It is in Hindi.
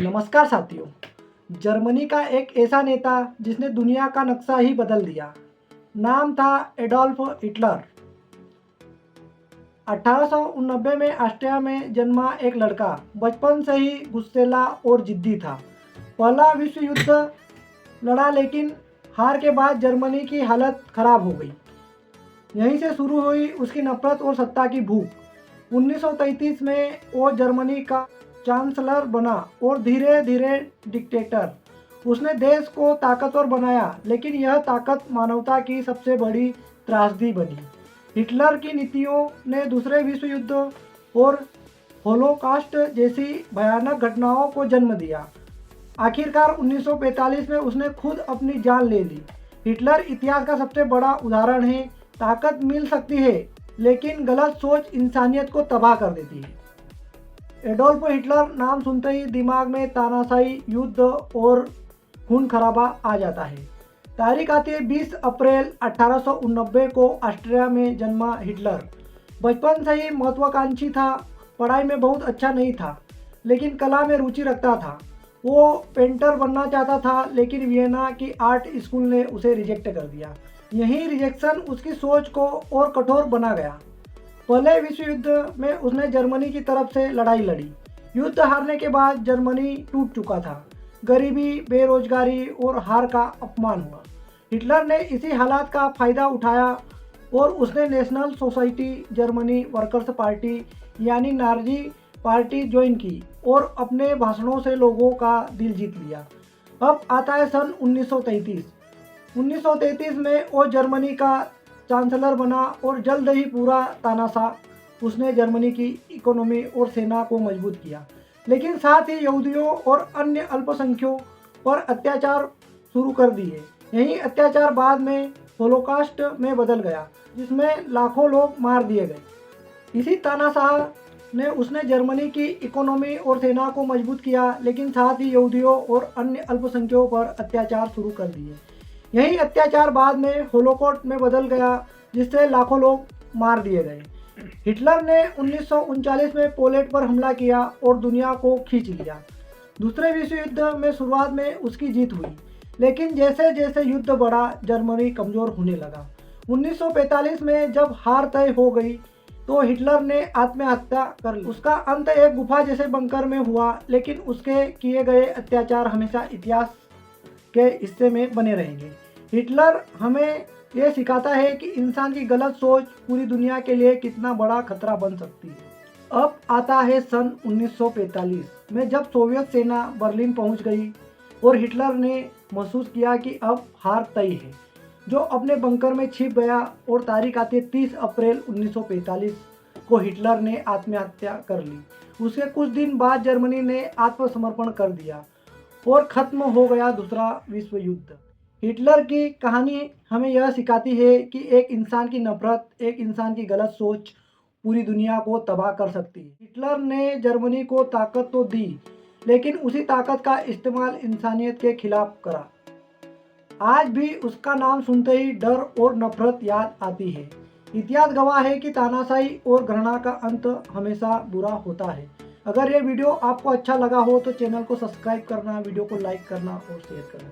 नमस्कार साथियों। जर्मनी का एक ऐसा नेता जिसने दुनिया का नक्शा ही बदल दिया। नाम था एडोल्फ हिटलर। 1890 में ऑस्ट्रिया में जन्मा एक लड़का बचपन से ही गुस्सैला और जिद्दी था। पहला विश्व युद्ध लड़ा लेकिन हार के बाद जर्मनी की हालत खराब हो गई। यहीं से शुरू हुई उसकी नफरत और सत्ता की भूख। 1933 में वो जर्मनी का चांसलर बना और धीरे धीरे डिक्टेटर। उसने देश को ताकतवर बनाया, लेकिन यह ताकत मानवता की सबसे बड़ी त्रासदी बनी। हिटलर की नीतियों ने दूसरे विश्व युद्ध और होलोकॉस्ट जैसी भयानक घटनाओं को जन्म दिया। आखिरकार 1945 में उसने खुद अपनी जान ले ली। हिटलर इतिहास का सबसे बड़ा उदाहरण है। ताकत मिल सकती है, लेकिन गलत सोच इंसानियत को तबाह कर देती है। एडोल्फ हिटलर नाम सुनते ही दिमाग में तानाशाही, युद्ध और खून खराबा आ जाता है। तारीख आती है 20 अप्रैल 1889 को। ऑस्ट्रिया में जन्मा हिटलर बचपन से ही महत्वाकांक्षी था। पढ़ाई में बहुत अच्छा नहीं था, लेकिन कला में रुचि रखता था। वो पेंटर बनना चाहता था, लेकिन वियना की आर्ट स्कूल ने उसे रिजेक्ट कर दिया। यही रिजेक्शन उसकी सोच को और कठोर बना गया। पहले विश्व युद्ध में उसने जर्मनी की तरफ से लड़ाई लड़ी। युद्ध हारने के बाद जर्मनी टूट चुका था। गरीबी, बेरोजगारी और हार का अपमान हुआ। हिटलर ने इसी हालात का फायदा उठाया और उसने national society Germany workers party यानी नाजी पार्टी ज्वाइन की और अपने भाषणों से लोगों का दिल जीत लिया। अब आता है सन 1933। 1933 में वो जर्मनी का चांसलर बना और जल्द ही पूरा तानाशाह। उसने जर्मनी की इकोनॉमी और सेना को मजबूत किया, लेकिन साथ ही यहूदियों और अन्य अल्पसंख्यकों पर अत्याचार शुरू कर दिए। यही अत्याचार बाद में होलोकॉस्ट में बदल गया, जिसमें लाखों लोग मार दिए गए। इसी तानाशाह ने उसने जर्मनी की इकोनॉमी और सेना को मजबूत किया, लेकिन साथ ही यहूदियों और अन्य अल्पसंख्यकों पर अत्याचार शुरू कर दिए। यही अत्याचार बाद में होलोकॉस्ट में बदल गया, जिससे लाखों लोग मार दिए गए। हिटलर ने 1939 में पोलैंड पर हमला किया और दुनिया को खींच लिया। दूसरे विश्व युद्ध में शुरुआत में उसकी जीत हुई, लेकिन जैसे जैसे युद्ध बढ़ा, जर्मनी कमज़ोर होने लगा। 1945 में जब हार तय हो गई तो हिटलर ने आत्महत्या कर ली। उसका अंत एक गुफा जैसे बंकर में हुआ, लेकिन उसके किए गए अत्याचार हमेशा इतिहास के हिस्से में बने रहेंगे। हिटलर हमें यह सिखाता है कि इंसान की गलत सोच पूरी दुनिया के लिए कितना बड़ा खतरा बन सकती है। अब आता है सन 1945 में, जब सोवियत सेना बर्लिन पहुंच गई और हिटलर ने महसूस किया कि अब हार तय है। जो अपने बंकर में छिप गया और तारीख आती है 30 अप्रैल 1945 को हिटलर ने आत्महत्या कर ली। उसके कुछ दिन बाद जर्मनी ने आत्मसमर्पण कर दिया और ख़त्म हो गया दूसरा विश्व युद्ध। हिटलर की कहानी हमें यह सिखाती है कि एक इंसान की नफरत, एक इंसान की गलत सोच पूरी दुनिया को तबाह कर सकती है। हिटलर ने जर्मनी को ताकत तो दी, लेकिन उसी ताकत का इस्तेमाल इंसानियत के खिलाफ करा। आज भी उसका नाम सुनते ही डर और नफरत याद आती है। इतिहास गवाह है कि तानाशाही और घृणा का अंत हमेशा बुरा होता है। अगर ये वीडियो आपको अच्छा लगा हो तो चैनल को सब्सक्राइब करना, वीडियो को लाइक करना और शेयर करना।